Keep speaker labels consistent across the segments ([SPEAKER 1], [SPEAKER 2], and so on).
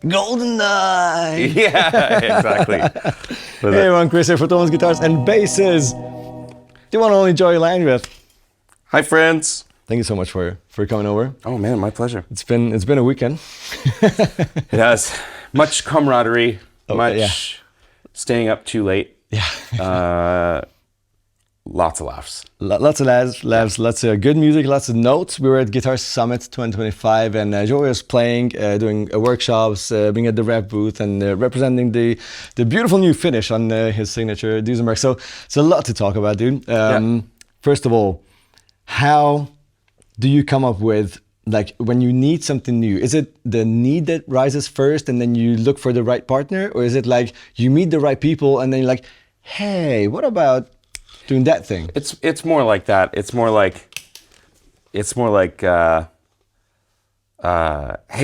[SPEAKER 1] Golden Eye!
[SPEAKER 2] Yeah, exactly.
[SPEAKER 1] Hey everyone, Kris here for Thomann Guitars and Basses. The one and only Joey Landreth.
[SPEAKER 2] Hi friends.
[SPEAKER 1] Thank you so much for coming over.
[SPEAKER 2] Oh man, my pleasure.
[SPEAKER 1] It's been a weekend.
[SPEAKER 2] It has much camaraderie, much staying up too late.
[SPEAKER 1] Yeah.
[SPEAKER 2] Lots of laughs.
[SPEAKER 1] Lots of laughs, lots of good music, lots of notes. We were at Guitar Summit 2025 and Joey was playing, doing workshops, being at the REVV booth and representing the beautiful new finish on his signature Duesenberg. So it's a lot to talk about, dude. First of all, how do you come up with, like, when you need something new? Is it the need that rises first and then you look for the right partner? Or is it like you meet the right people and then you're like, hey, what about doing that thing?
[SPEAKER 2] It's more like that. It's more like hey,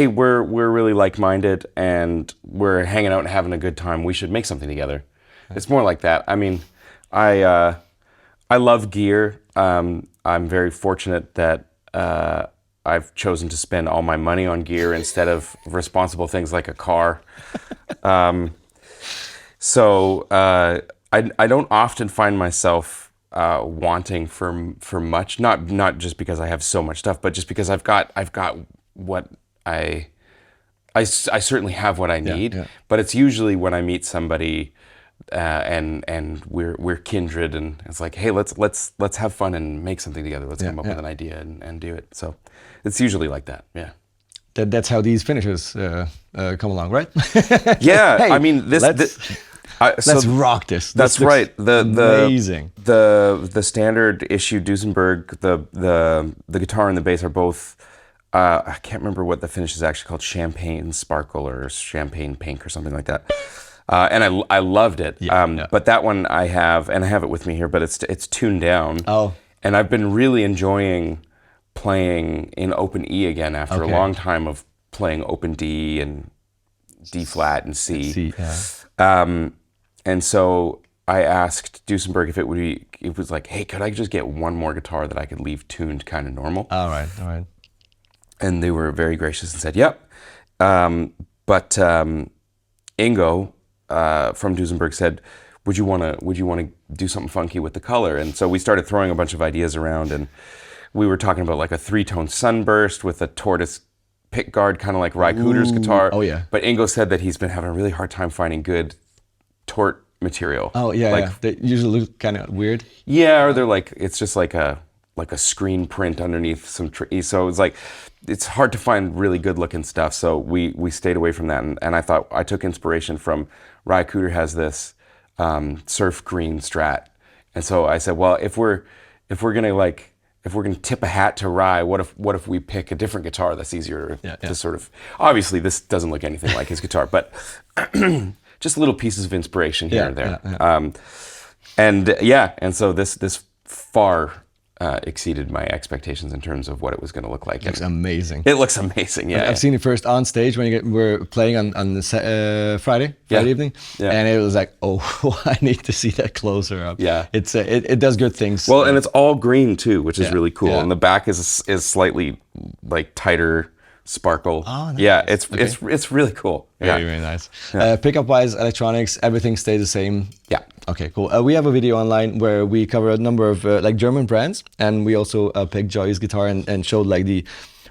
[SPEAKER 2] we're really like-minded and we're hanging out and having a good time. We should make something together. It's more like that. I mean, I love gear. I'm very fortunate that I've chosen to spend all my money on gear instead of responsible things like a car. So I don't often find myself wanting for much, not just because I have so much stuff, but just because I've got what I certainly have what I need. Yeah. But it's usually when I meet somebody and we're kindred, and it's like, hey, let's have fun and make something together. Let's come up with an idea and do it. So it's usually like that. Yeah.
[SPEAKER 1] That's how these finishes come along, right?
[SPEAKER 2] Yeah.
[SPEAKER 1] Hey,
[SPEAKER 2] I mean,
[SPEAKER 1] let's rock this.
[SPEAKER 2] That's right.
[SPEAKER 1] Amazing.
[SPEAKER 2] The standard issue Duesenberg, the guitar and the bass are both. I can't remember what the finish is actually called. Champagne Sparkle or Champagne Pink or something like that. And I loved it. But that one I have, and I have it with me here. But it's tuned down. Oh. And I've been really enjoying playing in open E again after a long time of playing open D and D flat and C. And so I asked Duesenberg if it was like, hey, could I just get one more guitar that I could leave tuned kind of normal?
[SPEAKER 1] All right.
[SPEAKER 2] And they were very gracious and said, yep. But Ingo from Duesenberg said, would you want to do something funky with the color? And so we started throwing a bunch of ideas around, and we were talking about like a 3-tone sunburst with a tortoise pick guard, kind of like Ry Cooder's guitar.
[SPEAKER 1] Oh yeah.
[SPEAKER 2] But Ingo said that he's been having a really hard time finding good tort material.
[SPEAKER 1] Oh yeah,
[SPEAKER 2] like,
[SPEAKER 1] yeah. They usually look kind of weird.
[SPEAKER 2] Yeah, or they're like, it's just like a screen print underneath some trees. So it's like, it's hard to find really good looking stuff. So we stayed away from that. And I thought, I took inspiration from Ry Cooder has this surf green Strat. And so I said, well, if we're gonna tip a hat to Ry, what if we pick a different guitar that's easier to sort of, obviously this doesn't look anything like his guitar, but just little pieces of inspiration here and there. And so this far exceeded my expectations in terms of what it was going to look like.
[SPEAKER 1] It looks amazing.
[SPEAKER 2] It looks amazing, yeah.
[SPEAKER 1] I've seen it first on stage when we're playing on the Friday evening, and it was like, oh, I need to see that closer up.
[SPEAKER 2] Yeah,
[SPEAKER 1] it does good things.
[SPEAKER 2] Well, and it's all green too, which is really cool.
[SPEAKER 1] Yeah.
[SPEAKER 2] And the back is slightly like tighter sparkle.
[SPEAKER 1] Oh, nice.
[SPEAKER 2] Yeah, it's really cool.
[SPEAKER 1] Very, very nice. Pickup wise, electronics, everything stays the same.
[SPEAKER 2] Yeah.
[SPEAKER 1] Okay, cool. We have a video online where we cover a number of like German brands, and we also picked Joey's guitar and showed like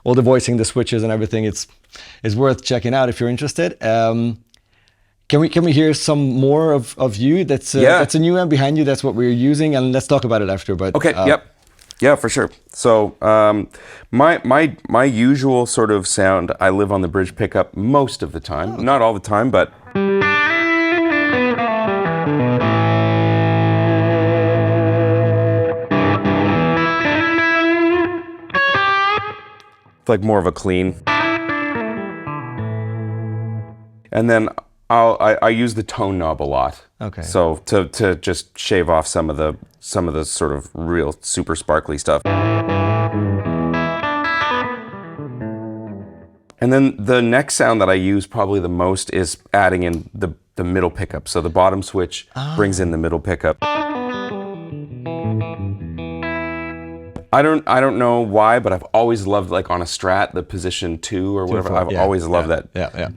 [SPEAKER 1] all the voicing, the switches, and everything. It's worth checking out if you're interested. Can we hear some more of you? That's a new amp behind you. That's what we're using, and let's talk about it after. But
[SPEAKER 2] okay. Yep. Yeah, for sure. So my usual sort of sound, I live on the bridge pickup most of the time. Not all the time, but it's like more of a clean. And then I use the tone knob a lot.
[SPEAKER 1] Okay.
[SPEAKER 2] So to just shave off some of the sort of real super sparkly stuff. And then the next sound that I use probably the most is adding in the middle pickup. So the bottom switch brings in the middle pickup. I don't know why, but I've always loved, like on a Strat, the position 2 or whatever. I've always loved that.
[SPEAKER 1] Yeah.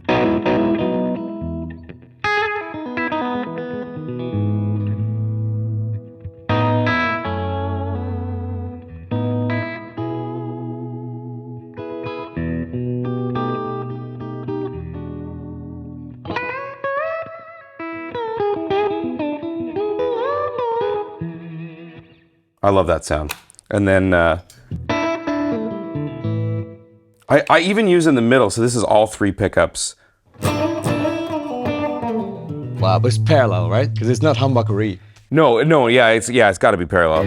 [SPEAKER 2] I love that sound. And then I even use in the middle, so this is all 3 pickups.
[SPEAKER 1] Wow, but it's parallel, right? Because it's not humbuckery.
[SPEAKER 2] No, yeah, it's got to be parallel.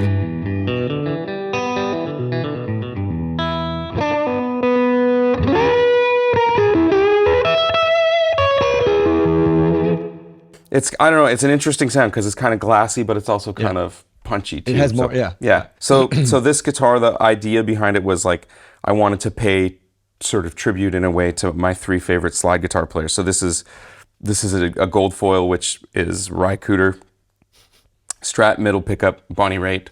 [SPEAKER 2] I don't know, it's an interesting sound because it's kind of glassy, but it's also kind of punchy too.
[SPEAKER 1] It has more,
[SPEAKER 2] Yeah. So this guitar, the idea behind it was like, I wanted to pay sort of tribute in a way to my 3 favorite slide guitar players. So this is a gold foil, which is Ry Cooder, Strat middle pickup, Bonnie Raitt.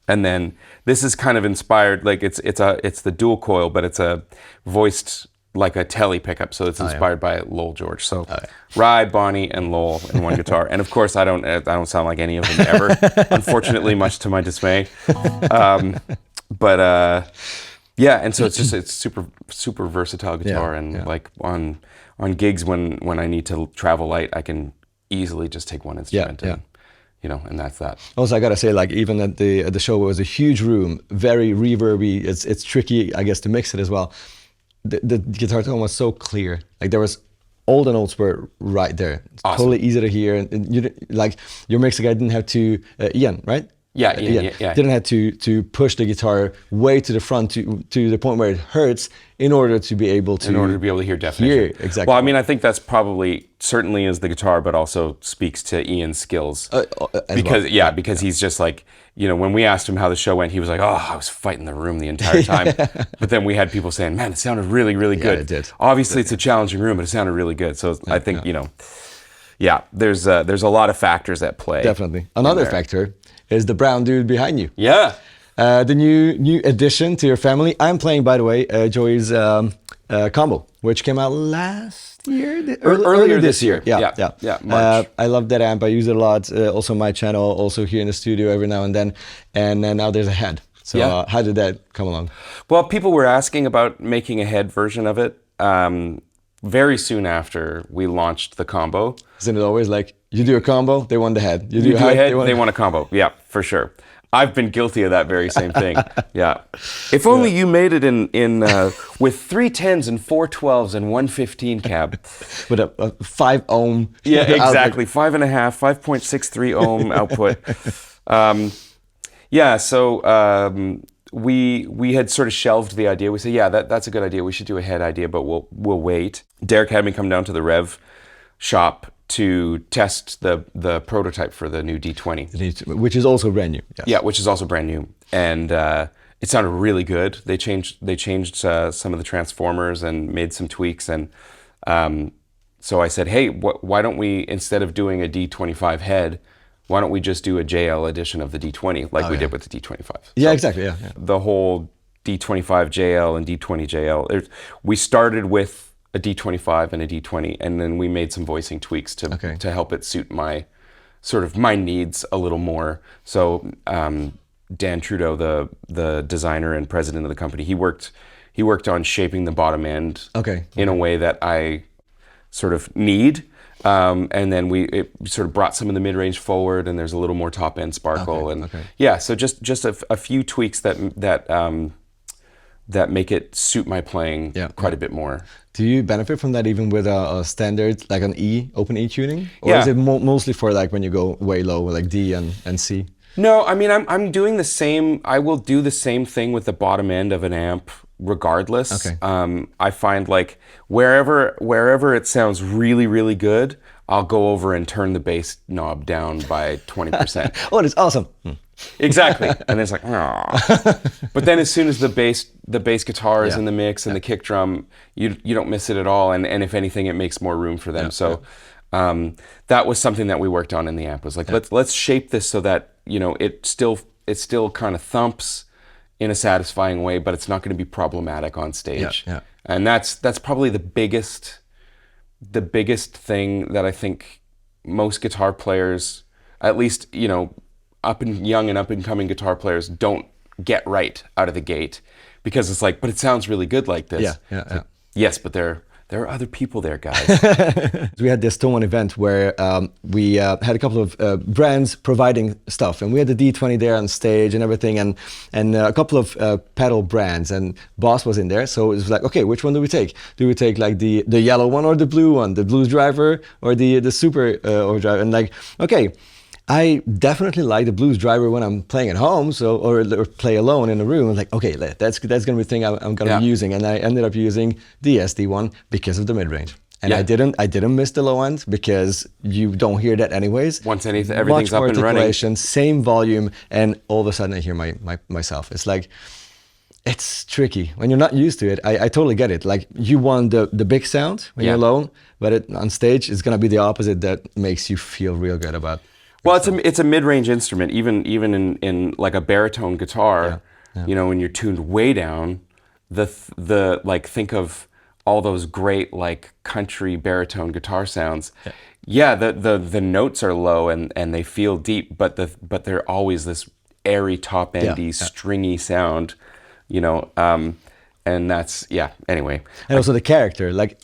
[SPEAKER 2] And then this is kind of inspired, like it's the dual coil, but it's a voiced like a telly pickup, so it's inspired by Lowell George. So Ry, Bonnie, and Lowell in one guitar. And of course, I don't sound like any of them ever, unfortunately, much to my dismay. And so it's super versatile guitar, like on gigs when I need to travel light, I can easily just take one instrument and that's that.
[SPEAKER 1] Also, I gotta say, like even at the show, it was a huge room, very reverby. It's tricky, I guess, to mix it as well. The guitar tone was so clear. Like there was all the notes were right there. It's totally easy to hear. And you like your mixer guy didn't have to Ian, right?
[SPEAKER 2] Yeah.
[SPEAKER 1] Didn't have to push the guitar way to the front to the point where it hurts in order to be able to
[SPEAKER 2] hear definition.
[SPEAKER 1] Exactly.
[SPEAKER 2] Well, I mean, I think that's probably certainly is the guitar, but also speaks to Ian's skills because he's just like, when we asked him how the show went, he was like, "Oh, I was fighting the room the entire time." But then we had people saying, "Man, it sounded really, really good."
[SPEAKER 1] It did.
[SPEAKER 2] Obviously, it's a challenging room, but it sounded really good. So I think there's a lot of factors at play.
[SPEAKER 1] Definitely. Another factor is the brown dude behind you.
[SPEAKER 2] Yeah.
[SPEAKER 1] The new addition to your family. I'm playing, by the way, Joey's combo, which came out last year?
[SPEAKER 2] Earlier this year.
[SPEAKER 1] Yeah.
[SPEAKER 2] March.
[SPEAKER 1] I love that amp. I use it a lot. Also on my channel, also here in the studio every now and then. And now there's a head. So how did that come along?
[SPEAKER 2] Well, people were asking about making a head version of it. Very soon after we launched the combo.
[SPEAKER 1] Isn't it always like, you do a combo, they want the head.
[SPEAKER 2] You do a head, they want a combo. Yeah, for sure. I've been guilty of that very same thing. Yeah. If only you made it in with 3 10s and 4 12s and 1 15 cab.
[SPEAKER 1] With a 5 ohm.
[SPEAKER 2] Yeah, exactly. 5.5, 5.63 ohm output. So we had sort of shelved the idea. We said, yeah, that's a good idea. We should do a head idea, but we'll wait. Derek had me come down to the REVV shop to test the prototype for the new D20.
[SPEAKER 1] Which is also brand new. Yes.
[SPEAKER 2] Yeah, which is also brand new. And it sounded really good. They changed some of the transformers and made some tweaks. And so I said, hey, why don't we, instead of doing a D25 head, why don't we just do a JL edition of the D20 like we did with the D25?
[SPEAKER 1] Yeah, exactly. Yeah.
[SPEAKER 2] The whole D25 JL and D20 JL. We started with a D25 and a D20, and then we made some voicing tweaks to help it suit my needs a little more. So Dan Trudeau, the designer and president of the company, he worked on shaping the bottom end in a way that I sort of need. And then it sort of brought some of the mid-range forward, and there's a little more top-end sparkle. So just a few tweaks that make it suit my playing quite a bit more.
[SPEAKER 1] Do you benefit from that even with a standard, like an open E tuning? Or is it mostly for like when you go way low, like D and C?
[SPEAKER 2] No, I mean, I'm doing the same. I will do the same thing with the bottom end of an amp regardless. I find like wherever it sounds really, really good, I'll go over and turn the bass knob down by 20%.
[SPEAKER 1] Oh, that's awesome.
[SPEAKER 2] Exactly. And it's like, oh. But then as soon as the bass guitar is in the mix and the kick drum, you don't miss it at all. And if anything, it makes more room for them. That was something that we worked on in the amp, was like, let's shape this so that, it still kind of thumps in a satisfying way, but it's not going to be problematic on stage. And that's probably the biggest thing that I think most guitar players, at least, young and up and coming guitar players, don't get right out of the gate, because it's like, but it sounds really good like this. Like, yes, but there are other people there, guys.
[SPEAKER 1] We had this Thomann event where we had a couple of brands providing stuff, and we had the D20 there on stage and everything, and a couple of pedal brands, and Boss was in there. So it was like, okay, which one do we take? Do we take like the yellow one or the blue one, the blues driver or the super overdrive? And like, okay, I definitely like the blues driver when I'm playing at home, or play alone in a room. Like, okay, that's gonna be the thing I'm gonna be using, and I ended up using the SD one because of the mid range. And I didn't miss the low end, because you don't hear that anyways.
[SPEAKER 2] Once everything's up and running,
[SPEAKER 1] same volume, and all of a sudden I hear myself. It's like, it's tricky when you're not used to it. I totally get it. Like, you want the big sound when you're alone, but on stage it's gonna be the opposite that makes you feel real good about.
[SPEAKER 2] Well, it's a mid-range instrument, even in like a baritone guitar. When you're tuned way down, the like, think of all those great like country baritone guitar sounds. The notes are low and they feel deep, but they're always this airy top endy stringy sound, and that's, anyway.
[SPEAKER 1] And also the character, like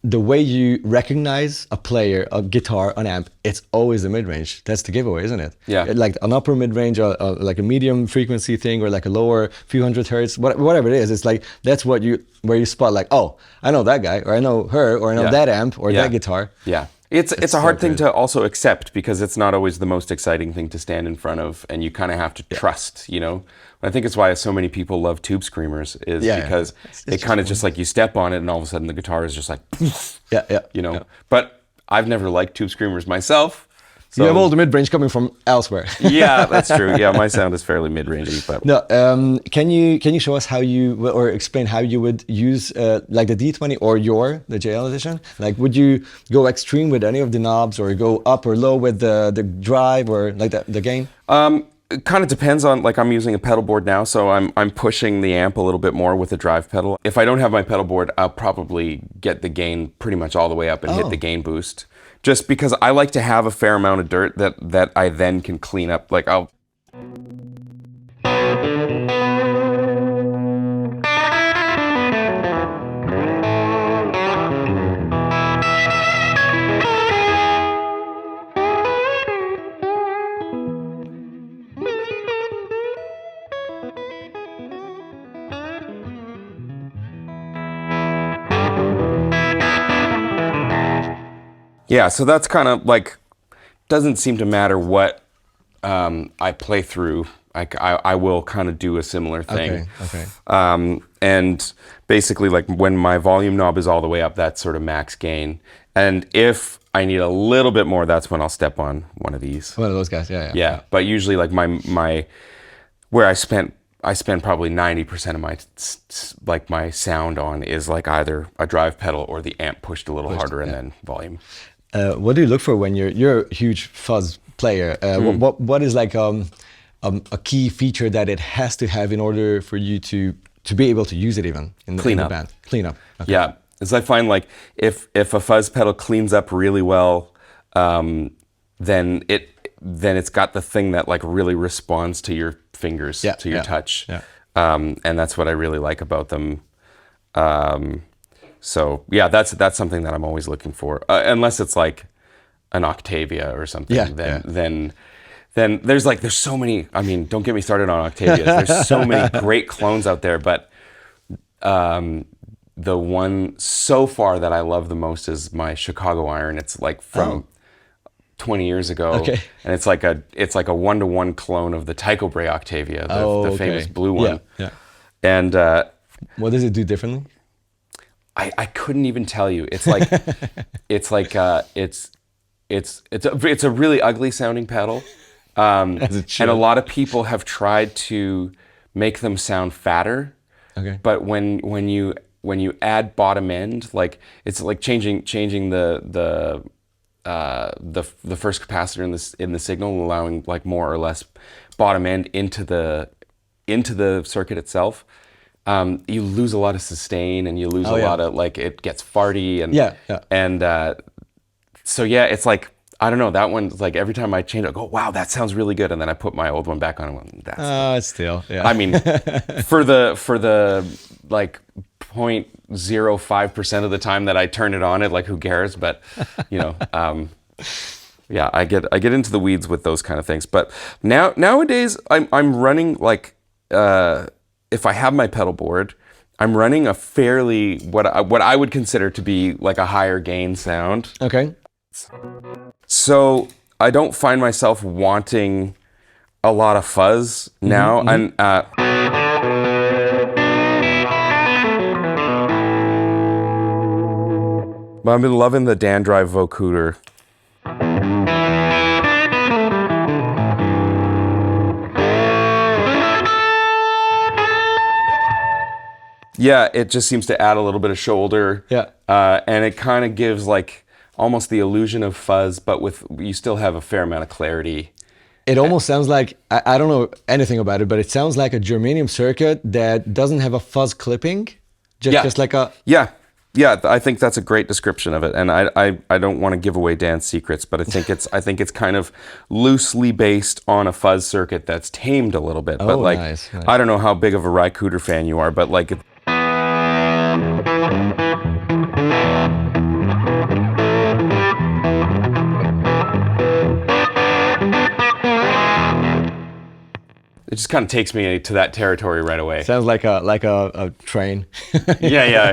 [SPEAKER 1] the way you recognize a player, a guitar, an amp, it's always the mid-range. That's the giveaway, isn't it? Like an upper mid-range, or like a medium frequency thing, or like a lower few hundred hertz, whatever it is. It's like, that's where you spot like, oh, I know that guy, or I know her, or I know that amp, or that guitar.
[SPEAKER 2] It's a hard thing to also accept, because it's not always the most exciting thing to stand in front of, and you kind of have to trust, I think it's why so many people love tube screamers, is because it kind of just like, you step on it and all of a sudden the guitar is just like, But I've never liked tube screamers myself. So.
[SPEAKER 1] You have all the mid-range coming from elsewhere.
[SPEAKER 2] Yeah, that's true. Yeah, my sound is fairly mid-rangey. But
[SPEAKER 1] no, can you show us how you, or explain how you would use like the D20 or the JL edition? Like, would you go extreme with any of the knobs, or go up or low with the drive, or like the gain?
[SPEAKER 2] It kind of depends on, like, I'm using a pedal board now, so I'm pushing the amp a little bit more with the drive pedal. If I don't have my pedal board, I'll probably get the gain pretty much all the way up and hit the gain boost. Just because I like to have a fair amount of dirt that I then can clean up. Like, I'll... Yeah, so that's kind of like, doesn't seem to matter what I play through. I will kind of do a similar thing.
[SPEAKER 1] Okay.
[SPEAKER 2] And basically, like, when my volume knob is all the way up, that's sort of max gain. And if I need a little bit more, that's when I'll step on one of these.
[SPEAKER 1] One of those guys, yeah.
[SPEAKER 2] Yeah, but usually, like, my where I spend probably 90% of my sound on is like either a drive pedal or the amp pushed a little harder and then volume.
[SPEAKER 1] What do you look for when you're a huge fuzz player? What is like a key feature that it has to have in order for you to be able to use it even in the band? Clean up. Okay.
[SPEAKER 2] Yeah, as I find, like, if a fuzz pedal cleans up really well, then it's got the thing that, like, really responds to your fingers, to your touch.
[SPEAKER 1] Yeah.
[SPEAKER 2] And that's what I really like about them. So yeah, that's something that I'm always looking for. Unless it's like an Octavia or something, then there's so many. I mean, don't get me started on Octavias. There's so many great clones out there, but the one so far that I love the most is my Chicago Iron. It's like from 20 years ago, and it's like a 1-to-1 clone of the Tycho Brahe Octavia, the famous blue one.
[SPEAKER 1] Yeah.
[SPEAKER 2] And
[SPEAKER 1] what does it do differently?
[SPEAKER 2] I couldn't even tell you. It's like it's a really ugly sounding pedal, and a lot of people have tried to make them sound fatter.
[SPEAKER 1] Okay.
[SPEAKER 2] But when you add bottom end, like, it's like changing the first capacitor in the signal, allowing, like, more or less bottom end into the circuit itself. You lose a lot of sustain, and you lose a lot of, like, it gets farty, and so yeah, it's like, I don't know, that one's like, every time I change it, I go, wow, that sounds really good, and then I put my old one back on, and
[SPEAKER 1] it's still,
[SPEAKER 2] I mean, for the like 0.05% of the time that I turn it on, like, who cares? But yeah, I get into the weeds with those kind of things. But nowadays, I'm running, like, if I have my pedal board, I'm running a fairly, what I would consider to be like a higher gain sound.
[SPEAKER 1] Okay.
[SPEAKER 2] So I don't find myself wanting a lot of fuzz now. And but I've been loving the Dan Drive vocoder. Yeah, it just seems to add a little bit of shoulder.
[SPEAKER 1] Yeah.
[SPEAKER 2] And it kind of gives, like, almost the illusion of fuzz, but you still have a fair amount of clarity.
[SPEAKER 1] It almost sounds like, I don't know anything about it, but it sounds like a germanium circuit that doesn't have a fuzz clipping. Just like a...
[SPEAKER 2] Yeah, I think that's a great description of it. And I don't want to give away Dan's secrets, but I think it's kind of loosely based on a fuzz circuit that's tamed a little bit. But, like,
[SPEAKER 1] nice.
[SPEAKER 2] I don't know how big of a Rycooter fan you are, but, like... It just kind of takes me to that territory right away.
[SPEAKER 1] Sounds like a train.
[SPEAKER 2] Yeah.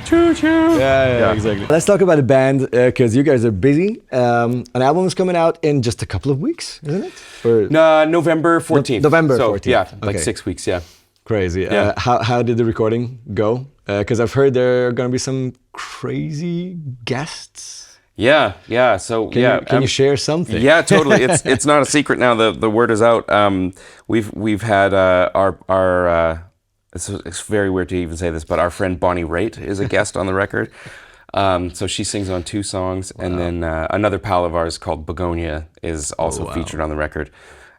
[SPEAKER 2] Choo choo.
[SPEAKER 1] Yeah, exactly. Let's talk about the band, because you guys are busy. An album is coming out in just a couple of weeks, isn't it?
[SPEAKER 2] No, November 14th.
[SPEAKER 1] November 14th.
[SPEAKER 2] Yeah, like 6 weeks. Yeah.
[SPEAKER 1] Crazy.
[SPEAKER 2] Yeah.
[SPEAKER 1] How did the recording go? Because I've heard there are going to be some crazy guests.
[SPEAKER 2] Yeah. So
[SPEAKER 1] can you share something?
[SPEAKER 2] Yeah, totally. It's not a secret now. The word is out. We've had our it's very weird to even say this, but our friend Bonnie Raitt is a guest on the record. So she sings on 2 songs, and then another pal of ours called Begonia is also featured on the record.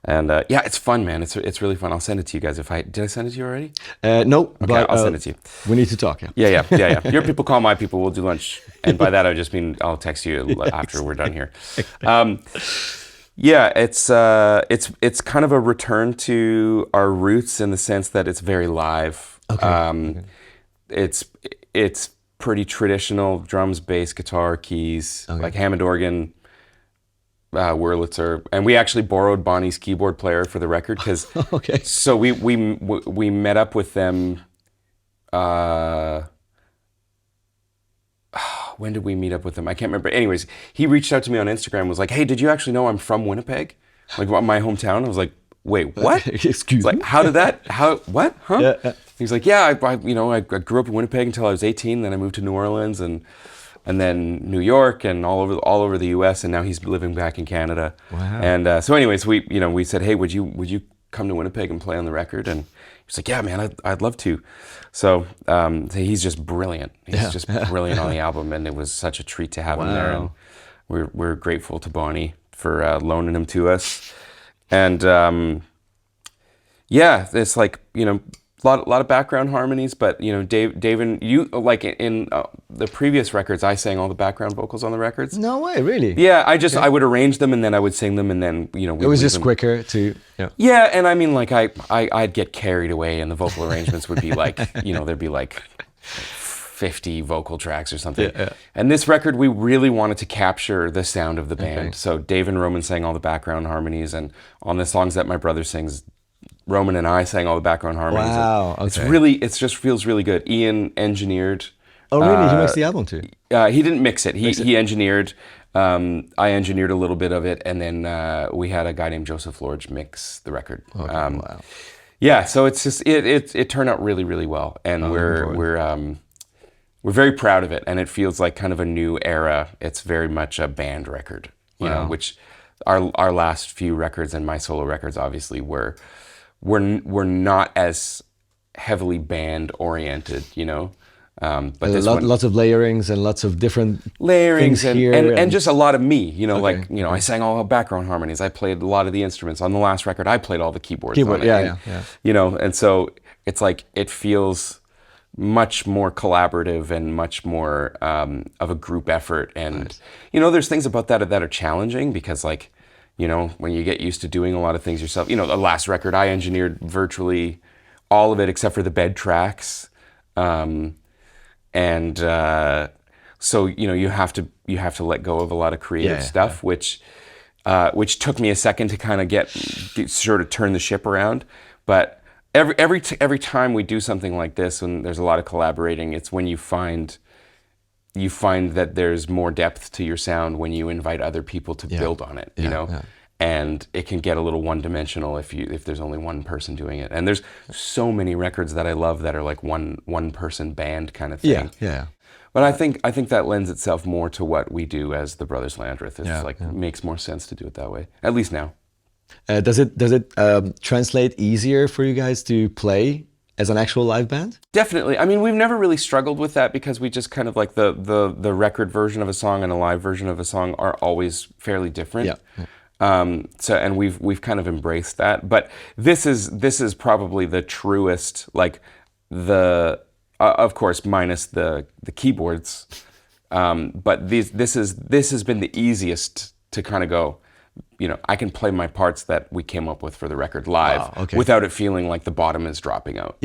[SPEAKER 2] And yeah, it's fun, man. It's really fun. I'll send it to you guys. Did I send it to you already?
[SPEAKER 1] No,
[SPEAKER 2] Okay,
[SPEAKER 1] but
[SPEAKER 2] I'll send it to you.
[SPEAKER 1] we need to talk. Yeah.
[SPEAKER 2] Yeah. Your people call my people. We'll do lunch, and by that I just mean I'll text you after we're done here. Yeah, it's kind of a return to our roots in the sense that it's very live.
[SPEAKER 1] Okay.
[SPEAKER 2] It's pretty traditional: drums, bass, guitar, keys, like Hammond organ, Wurlitzer, and we actually borrowed Bonnie's keyboard player for the record because.
[SPEAKER 1] Okay.
[SPEAKER 2] So we met up with them. When did we meet up with them? I can't remember. Anyways, he reached out to me on Instagram. Was like, "Hey, did you actually know I'm from Winnipeg? Like my hometown?" I was like, "Wait, what?
[SPEAKER 1] Excuse me.
[SPEAKER 2] Like, how did that? How? What? Huh?"
[SPEAKER 1] Yeah.
[SPEAKER 2] He's like, "Yeah, I grew up in Winnipeg until I was 18. Then I moved to New Orleans and then New York and all over the U.S. And now he's living back in Canada."
[SPEAKER 1] Wow.
[SPEAKER 2] And so, anyways, we said, "Hey, would you come to Winnipeg and play on the record?" And he's like, "Yeah, man, I'd love to." So he's just brilliant. He's just brilliant on the album, and it was such a treat to have him there. And we're grateful to Bonnie for loaning him to us. And yeah, it's like a lot of background harmonies, but Dave and you, like in the previous records, I sang all the background vocals on the records.
[SPEAKER 1] No way, really?
[SPEAKER 2] Yeah, I would arrange them and then I would sing them, and then
[SPEAKER 1] it was just quicker to.
[SPEAKER 2] Yeah, and I mean, like I'd get carried away, and the vocal arrangements would be like there'd be like 50 vocal tracks or something.
[SPEAKER 1] Yeah.
[SPEAKER 2] And this record, we really wanted to capture the sound of the band. So Dave and Roman sang all the background harmonies, and on the songs that my brother sings, Roman and I sang all the background harmonies.
[SPEAKER 1] Wow,
[SPEAKER 2] okay. It just feels really good. Ian engineered.
[SPEAKER 1] Oh, really? He mixed the album too?
[SPEAKER 2] He didn't mix it. He engineered. I engineered a little bit of it, and then we had a guy named Joseph Lorge mix the record.
[SPEAKER 1] Okay, wow.
[SPEAKER 2] Yeah, so it's just it turned out really, really well, and we're very proud of it, and it feels like kind of a new era. It's very much a band record, you know, which our last few records and my solo records obviously were not as heavily band oriented, but
[SPEAKER 1] lots of layerings and lots of different
[SPEAKER 2] layerings
[SPEAKER 1] things here
[SPEAKER 2] and just a lot of me, I sang all the background harmonies. I played a lot of the instruments on the last record. I played all the keyboards. On it,
[SPEAKER 1] yeah.
[SPEAKER 2] And so it's like it feels much more collaborative and much more of a group effort. And there's things about that are challenging because when you get used to doing a lot of things yourself, the last record I engineered virtually all of it except for the bed tracks. So you have to let go of a lot of creative stuff, which took me a second to kind of get sort of turn the ship around. But every time we do something like this, and there's a lot of collaborating, it's when you find that there's more depth to your sound when you invite other people to build on it, and it can get a little one-dimensional if there's only one person doing it. And there's so many records that I love that are like one person band kind of thing.
[SPEAKER 1] Yeah.
[SPEAKER 2] But I think that lends itself more to what we do as the Brothers Landreth. It makes more sense to do it that way, at least now.
[SPEAKER 1] Does it translate easier for you guys to play as an actual live band?
[SPEAKER 2] Definitely. I mean, we've never really struggled with that because we just kind of like the record version of a song and a live version of a song are always fairly different.
[SPEAKER 1] Yeah.
[SPEAKER 2] And we've kind of embraced that. But this is probably the truest, like of course minus the keyboards. But this has been the easiest to kind of go. I can play my parts that we came up with for the record live without it feeling like the bottom is dropping out.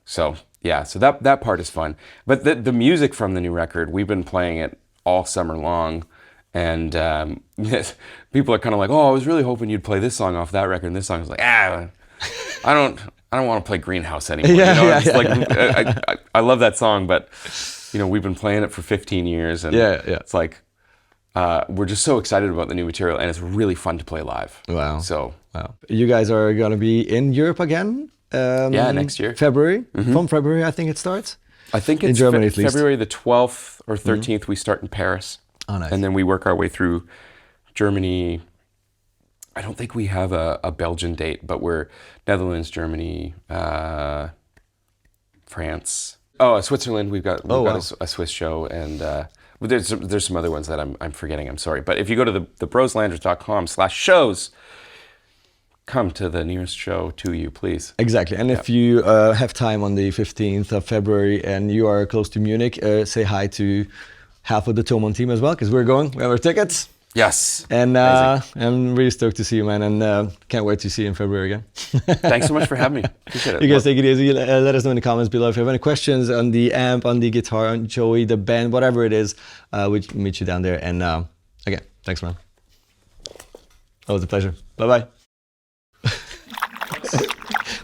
[SPEAKER 2] So that part is fun. But the music from the new record, we've been playing it all summer long, and people are kind of like, "Oh, I was really hoping you'd play this song off that record." And this song is like, I don't want to play Greenhouse anymore. I love that song, but we've been playing it for 15 years, and it's like. We're just so excited about the new material, and it's really fun to play live.
[SPEAKER 1] Wow.
[SPEAKER 2] Wow.
[SPEAKER 1] You guys are going to be in Europe again?
[SPEAKER 2] Next year.
[SPEAKER 1] February? Mm-hmm. From February, I think it starts?
[SPEAKER 2] I think it's
[SPEAKER 1] in Germany, at least.
[SPEAKER 2] February the 12th or 13th, we start in Paris.
[SPEAKER 1] Oh, nice.
[SPEAKER 2] And then we work our way through Germany. I don't think we have a Belgian date, but we're Netherlands, Germany, France. Oh, Switzerland, we've got a Swiss show, and... there's some other ones that I'm forgetting. I'm sorry, but if you go to thebroslandreth.com/shows, come to the nearest show to you, please.
[SPEAKER 1] Exactly. And if you have time on the 15th of February and you are close to Munich, say hi to half of the Thomann team as well, because we're going. We have our tickets.
[SPEAKER 2] Yes.
[SPEAKER 1] And I'm really stoked to see you, man, and can't wait to see you in February again.
[SPEAKER 2] Thanks so much for having me. Appreciate it.
[SPEAKER 1] You guys take it easy. Let us know in the comments below if you have any questions on the amp, on the guitar, on Joey, the band, whatever it is. We'll meet you down there. And again, thanks, man. Always a pleasure. Bye-bye.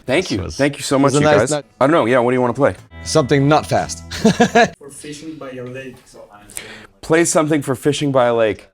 [SPEAKER 2] Thank you. Thank you so much, you
[SPEAKER 1] nice
[SPEAKER 2] guys. I don't know. Yeah, what do you want to play?
[SPEAKER 1] Something not fast.
[SPEAKER 3] For fishing by a lake. So I'm saying.
[SPEAKER 2] Play something for fishing by a lake.